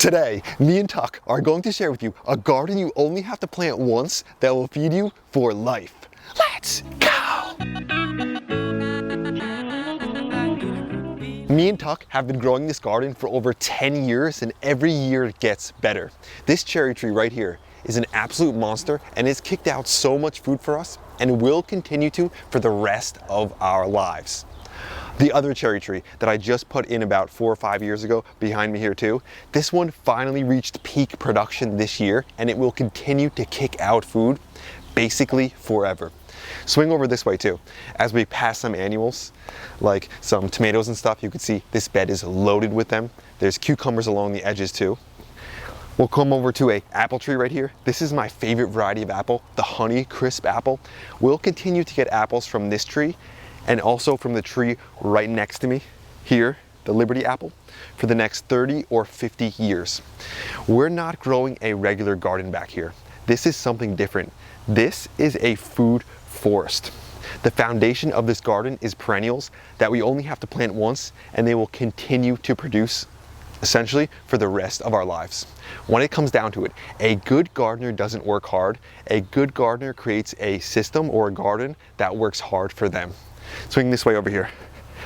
Today, me and Tuck are going to share with you a garden you only have to plant once that will feed you for life. Let's go! Me and Tuck have been growing this garden for over 10 years and every year it gets better. This cherry tree right here is an absolute monster and it's kicked out so much food for us and will continue to for the rest of our lives. The other cherry tree that I just put in about 4 or 5 years ago behind me here too, this one finally reached peak production this year and it will continue to kick out food basically forever. Swing over this way too. As we pass some annuals, like some tomatoes and stuff, you can see this bed is loaded with them. There's cucumbers along the edges too. We'll come over to an apple tree right here. This is my favorite variety of apple, the honey crisp apple. We'll continue to get apples from this tree and also from the tree right next to me here, the Liberty apple, for the next 30 or 50 years. We're not growing a regular garden back here. This is something different. This is a food forest. The foundation of this garden is perennials that we only have to plant once and they will continue to produce essentially for the rest of our lives. When it comes down to it, a good gardener doesn't work hard. A good gardener creates a system or a garden that works hard for them. Swing this way over here.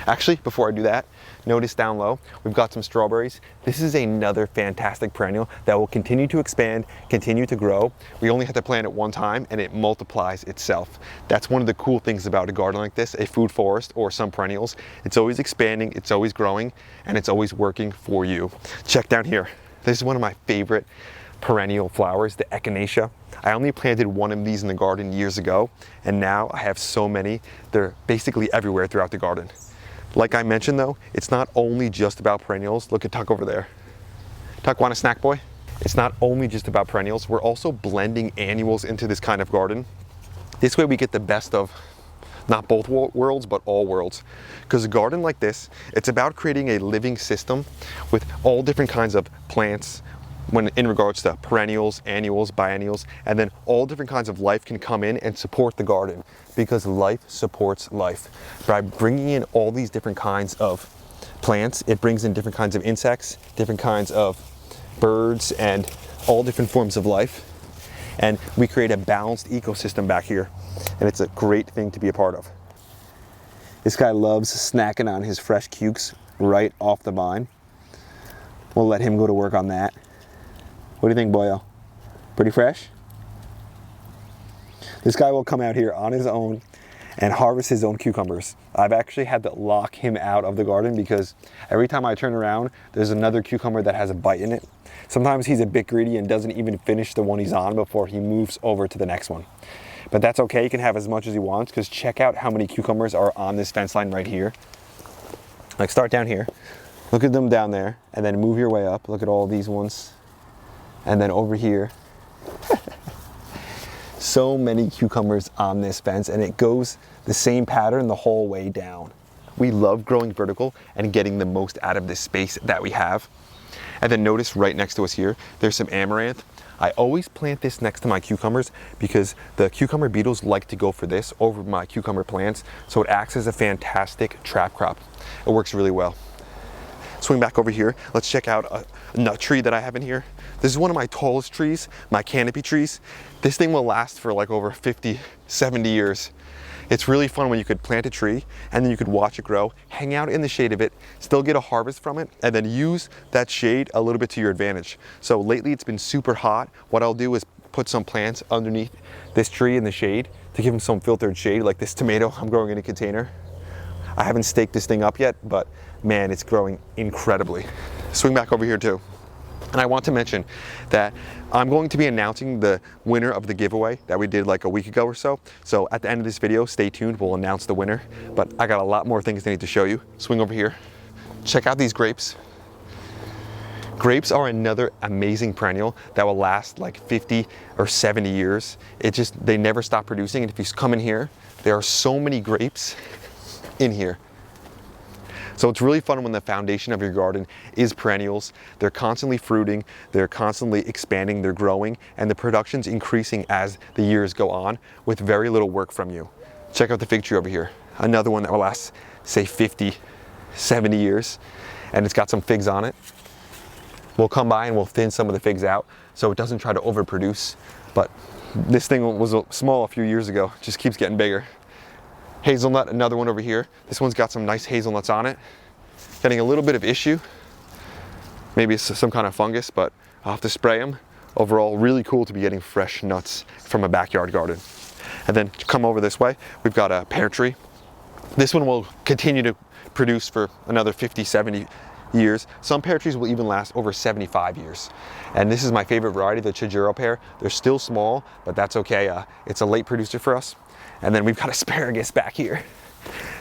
Actually, before I do that, notice down low, we've got some strawberries. This is another fantastic perennial that will continue to expand, continue to grow. We only have to plant it one time and it multiplies itself. That's one of the cool things about a garden like this, a food forest or some perennials. It's always expanding, it's always growing, and it's always working for you. Check down here. This is one of my favorite perennial flowers, the echinacea. I only planted one of these in the garden years ago, and now I have so many. They're basically everywhere throughout the garden. Like I mentioned though, it's not only just about perennials. Look at Tuck over there. Tuck, want a snack, boy? It's not only just about perennials. We're also blending annuals into this kind of garden. This way we get the best of not both worlds, but all worlds. Because a garden like this, it's about creating a living system with all different kinds of plants, when in regards to perennials, annuals, biennials, and then all different kinds of life can come in and support the garden because life supports life. By bringing in all these different kinds of plants, it brings in different kinds of insects, different kinds of birds, and all different forms of life. And we create a balanced ecosystem back here, and it's a great thing to be a part of. This guy loves snacking on his fresh cukes right off the vine. We'll let him go to work on that. What do you think, boyo? Pretty fresh? This guy will come out here on his own and harvest his own cucumbers. I've actually had to lock him out of the garden because every time I turn around, there's another cucumber that has a bite in it. Sometimes he's a bit greedy and doesn't even finish the one he's on before he moves over to the next one. But that's okay, he can have as much as he wants because check out how many cucumbers are on this fence line right here. Like start down here, look at them down there, and then move your way up. Look at all these ones. And then over here, so many cucumbers on this fence, and it goes the same pattern the whole way down. We love growing vertical and getting the most out of this space that we have. And then notice right next to us here, there's some amaranth. I always plant this next to my cucumbers because the cucumber beetles like to go for this over my cucumber plants, so it acts as a fantastic trap crop. It works really well. Swing back over here, let's check out a nut tree that I have in here. This is one of my tallest trees, my canopy trees. This thing will last for like over 50, 70 years. It's really fun when you could plant a tree and then you could watch it grow, hang out in the shade of it, still get a harvest from it, and then use that shade a little bit to your advantage. So lately it's been super hot. What I'll do is put some plants underneath this tree in the shade to give them some filtered shade, like this tomato I'm growing in a container. I haven't staked this thing up yet, but man, it's growing incredibly. Swing back over here too. And I want to mention that I'm going to be announcing the winner of the giveaway that we did like a week ago or so. So at the end of this video, stay tuned, we'll announce the winner. But I got a lot more things I need to show you. Swing over here. Check out these grapes. Grapes are another amazing perennial that will last like 50 or 70 years. They never stop producing. And if you come in here, there are so many grapes in here. So it's really fun when the foundation of your garden is perennials. They're constantly fruiting, they're constantly expanding, they're growing, and the production's increasing as the years go on with very little work from you. Check out the fig tree over here. Another one that will last, say 50, 70 years, and it's got some figs on it. we'll come by and we'll thin some of the figs out so it doesn't try to overproduce. But this thing was small a few years ago, just keeps getting bigger. Hazelnut, another one over here. This one's got some nice hazelnuts on it. Getting a little bit of issue. Maybe it's some kind of fungus, but I'll have to spray them. Overall, really cool to be getting fresh nuts from a backyard garden. And then come over this way, we've got a pear tree. This one will continue to produce for another 50, 70 years. Some pear trees will even last over 75 years. And this is my favorite variety, the Chijuro pear. They're still small, but that's okay. It's a late producer for us. And then we've got asparagus back here.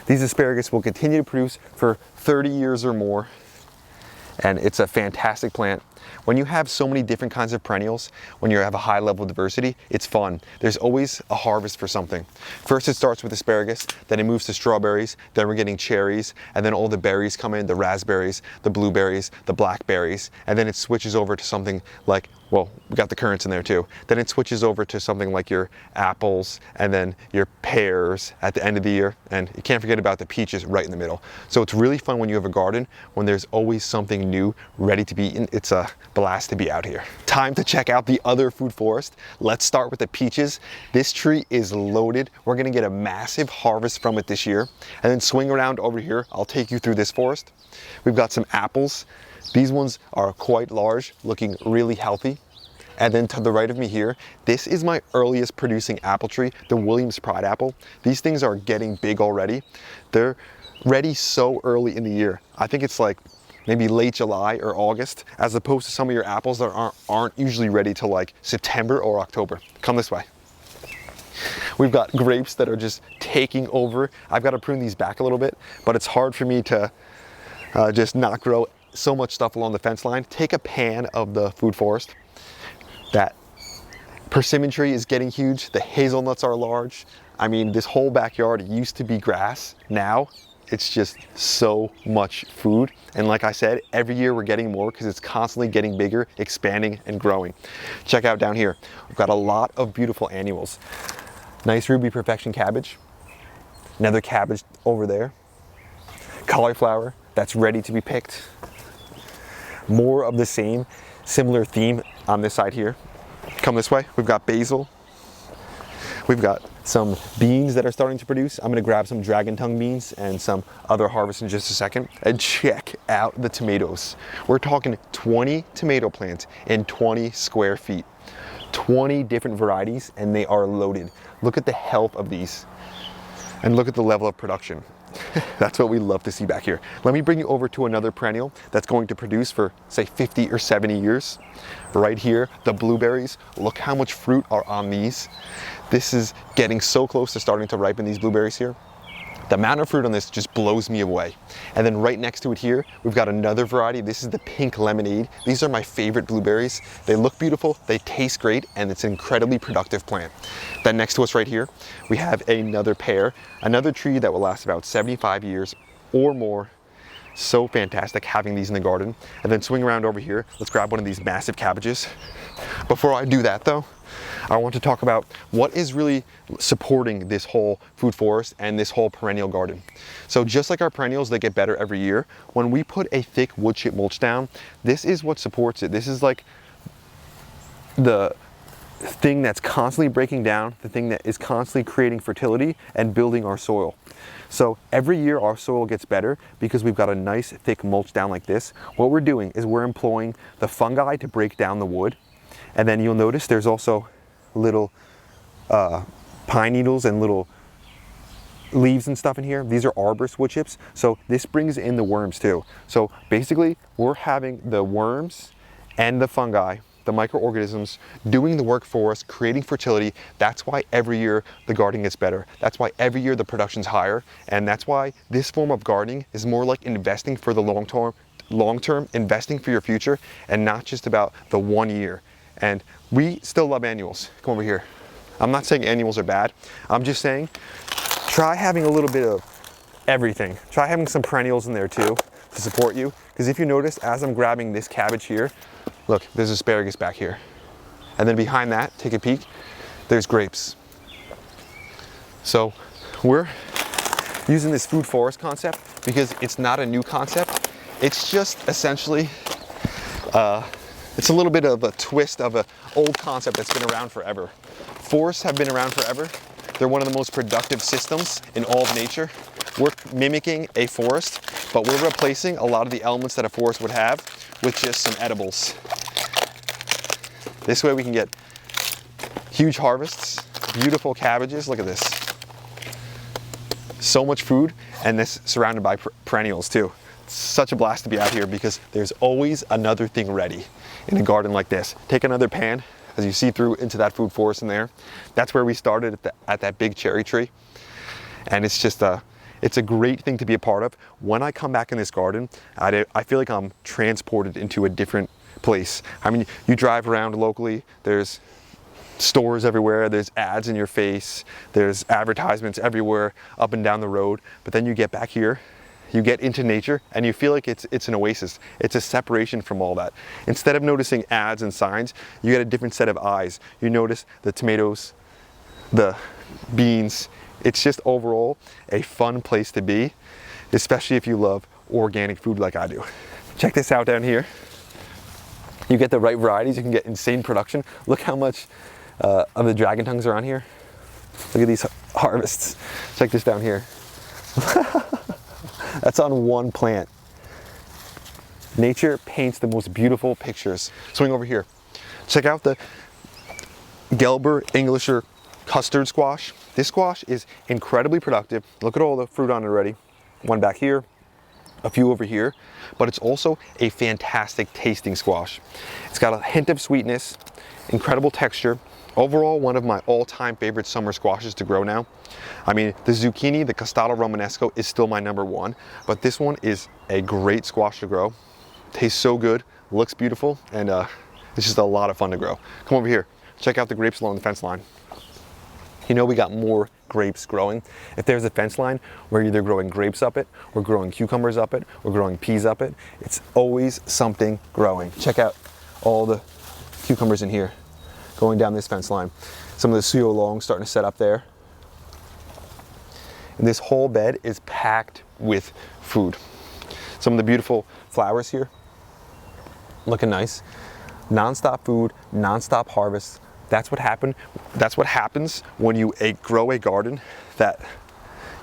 These asparagus will continue to produce for 30 years or more. And it's a fantastic plant. When you have so many different kinds of perennials, when you have a high level of diversity, it's fun. There's always a harvest for something. First it starts with asparagus, then it moves to strawberries, then we're getting cherries, and then all the berries come in, the raspberries, the blueberries, the blackberries, and then it switches over to something like, well, we got the currants in there too. Then it switches over to something like your apples and then your pears at the end of the year. And you can't forget about the peaches right in the middle. So it's really fun when you have a garden, when there's always something new ready to be eaten. It's a blast to be out here. Time to check out the other food forest. Let's start with the peaches. This tree is loaded. We're gonna get a massive harvest from it this year. And then swing around over here, I'll take you through this forest. We've got some apples. These ones are quite large, looking really healthy. And then to the right of me here, this is my earliest producing apple tree, the Williams Pride apple. These things are getting big already. They're ready so early in the year. I think it's like maybe late July or August, as opposed to some of your apples that aren't usually ready till like September or October. Come this way. We've got grapes that are just taking over. I've got to prune these back a little bit, but it's hard for me to just not grow so much stuff along the fence line. Take a pan of the food forest. That persimmon tree is getting huge. The hazelnuts are large. I mean, this whole backyard used to be grass. Now it's just so much food. And like I said, every year we're getting more because it's constantly getting bigger, expanding and growing. Check out down here. We've got a lot of beautiful annuals. Nice Ruby Perfection cabbage. Another cabbage over there. Cauliflower that's ready to be picked. More of the same, similar theme on this side here. Come this way, we've got basil. We've got some beans that are starting to produce. I'm gonna grab some dragon tongue beans and some other harvest in just a second. And check out the tomatoes. We're talking 20 tomato plants in 20 square feet. 20 different varieties and they are loaded. Look at the health of these and look at the level of production. That's what we love to see back here. Let me bring you over to another perennial that's going to produce for say 50 or 70 years. Right here, the blueberries. Look how much fruit are on these. This is getting so close to starting to ripen, these blueberries here. The amount of fruit on this just blows me away. And then right next to it here, we've got another variety. This is the pink lemonade. These are my favorite blueberries. They look beautiful, they taste great, and it's an incredibly productive plant. Then next to us right here, we have another pear, another tree that will last about 75 years or more. So fantastic having these in the garden. And then swing around over here, let's grab one of these massive cabbages. Before I do that though, I want to talk about what is really supporting this whole food forest and this whole perennial garden. So just like our perennials, they get better every year. When we put a thick wood chip mulch down, this is what supports it. This is like the thing that's constantly breaking down, the thing that is constantly creating fertility and building our soil. So every year our soil gets better because we've got a nice thick mulch down like this. What we're doing is we're employing the fungi to break down the wood. And then you'll notice there's also little pine needles and little leaves and stuff in here. These are arborist wood chips. So this brings in the worms too. So basically we're having the worms and the fungi, the microorganisms, doing the work for us, creating fertility. That's why every year the gardening gets better. That's why every year the production's higher. And that's why this form of gardening is more like investing for the long term, investing for your future, and not just about the 1 year. And we still love annuals. Come over here. I'm not saying annuals are bad. I'm just saying, try having a little bit of everything. Try having some perennials in there too to support you. Because if you notice, as I'm grabbing this cabbage here, look, there's asparagus back here. And then behind that, take a peek, there's grapes. So we're using this food forest concept because it's not a new concept. It's just essentially It's a little bit of a twist of an old concept that's been around forever. Forests have been around forever. They're one of the most productive systems in all of nature. We're mimicking a forest, but we're replacing a lot of the elements that a forest would have with just some edibles. This way we can get huge harvests, beautiful cabbages. Look at this. So much food, and this surrounded by perennials too. It's such a blast to be out here because there's always another thing ready in a garden like this. Take another pan, as you see through into that food forest in there. That's where we started at that big cherry tree. And it's just it's a great thing to be a part of. When I come back in this garden, I feel like I'm transported into a different place. I mean, you drive around locally, there's stores everywhere, there's ads in your face, there's advertisements everywhere up and down the road. But then you get back here, you get into nature, and you feel like it's an oasis. It's a separation from all that. Instead of noticing ads and signs, you get a different set of eyes. You notice the tomatoes, the beans. It's just overall a fun place to be, especially if you love organic food like I do. Check this out down here. You get the right varieties, you can get insane production. Look how much of the dragon tongues are on here. Look at these harvests. Check this down here. That's on one plant. Nature paints the most beautiful pictures. Swing over here. Check out the Gelber Englischer custard squash. This squash is incredibly productive. Look at all the fruit on it already. One back here, a few over here, but it's also a fantastic tasting squash. It's got a hint of sweetness, incredible texture. Overall, one of my all-time favorite summer squashes to grow now. I mean, the zucchini, the Costado Romanesco is still my #1, but this one is a great squash to grow. Tastes so good, looks beautiful, and it's just a lot of fun to grow. Come over here, check out the grapes along the fence line. You know we got more grapes growing. If there's a fence line, we're either growing grapes up it, we're growing cucumbers up it, we're growing peas up it. It's always something growing. Check out all the cucumbers in here going down this fence line. Some of the suyo long starting to set up there. And this whole bed is packed with food. Some of the beautiful flowers here, looking nice. Non-stop food, non-stop harvest. That's what happened. That's what happens when you grow a garden that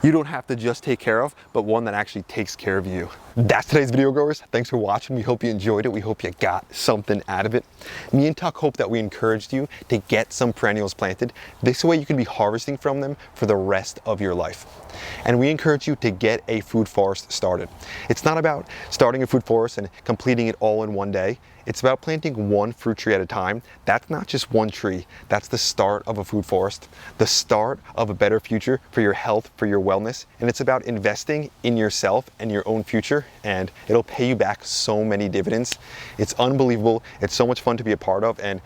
you don't have to just take care of, but one that actually takes care of you. That's today's video, growers. Thanks for watching. We hope you enjoyed it. We hope you got something out of it. Me and Tuck hope that we encouraged you to get some perennials planted. This way you can be harvesting from them for the rest of your life. And we encourage you to get a food forest started. It's not about starting a food forest and completing it all in one day. It's about planting one fruit tree at a time. That's not just one tree. That's the start of a food forest, the start of a better future for your health, for your wellness. And it's about investing in yourself and your own future, and it'll pay you back so many dividends. It's unbelievable. It's so much fun to be a part of. And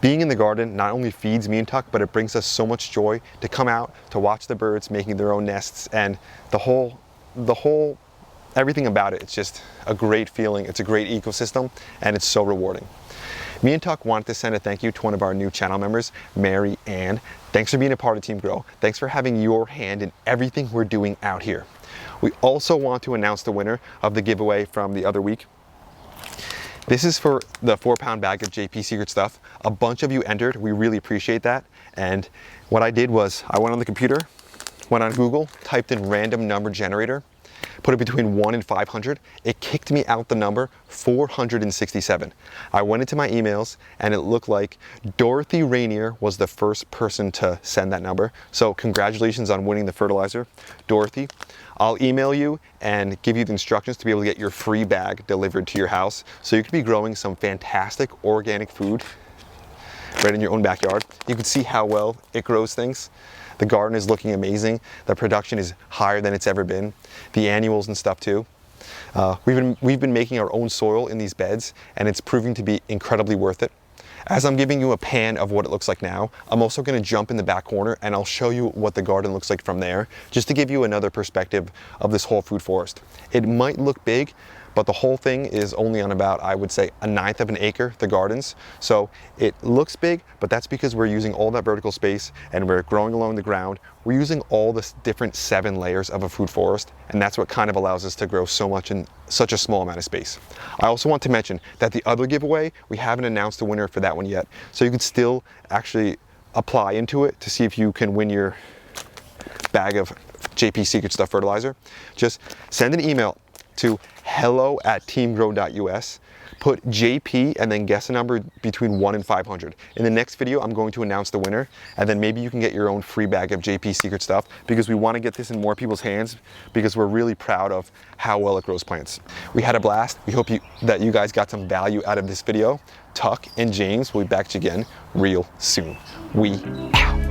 being in the garden not only feeds me and Tuck, but it brings us so much joy to come out, to watch the birds making their own nests, and the whole everything about it. It's just a great feeling. It's a great ecosystem, and it's so rewarding. Me and Tuck wanted to send a thank you to one of our new channel members, Mary Ann. Thanks for being a part of Team Grow. Thanks for having your hand in everything we're doing out here. We also want to announce the winner of the giveaway from the other week. This is for the 4-pound bag of JP Secret stuff. A bunch of you entered. We really appreciate that. And what I did was I went on the computer, went on Google, typed in random number generator, put it between 1 and 500. It kicked me out the number 467. I went into my emails and it looked like Dorothy Rainier was the first person to send that number. So congratulations on winning the fertilizer, Dorothy. I'll email you and give you the instructions to be able to get your free bag delivered to your house so you can be growing some fantastic organic food right in your own backyard. You can see how well it grows things. The garden is looking amazing. The production is higher than it's ever been. The annuals and stuff too. We've been making our own soil in these beds, and it's proving to be incredibly worth it. As I'm giving you a pan of what it looks like now, I'm also going to jump in the back corner and I'll show you what the garden looks like from there, just to give you another perspective of this whole food forest. It might look big, but the whole thing is only on about, I would say, 1/9 of an acre, the gardens. So it looks big, but that's because we're using all that vertical space and we're growing along the ground. We're using all the different 7 layers of a food forest, and that's what kind of allows us to grow so much in such a small amount of space. I also want to mention that the other giveaway, we haven't announced a winner for that one yet, so you can still actually apply into it to see if you can win your bag of JP Secret Stuff fertilizer. Just send an email to hello@teamgrow.us, put JP and then guess a number between 1 and 500. In the next video, I'm going to announce the winner, and then maybe you can get your own free bag of JP Secret Stuff, because we want to get this in more people's hands, because we're really proud of how well it grows plants. We had a blast. We hope that you guys got some value out of this video. Tuck and James will be back again real soon. We out.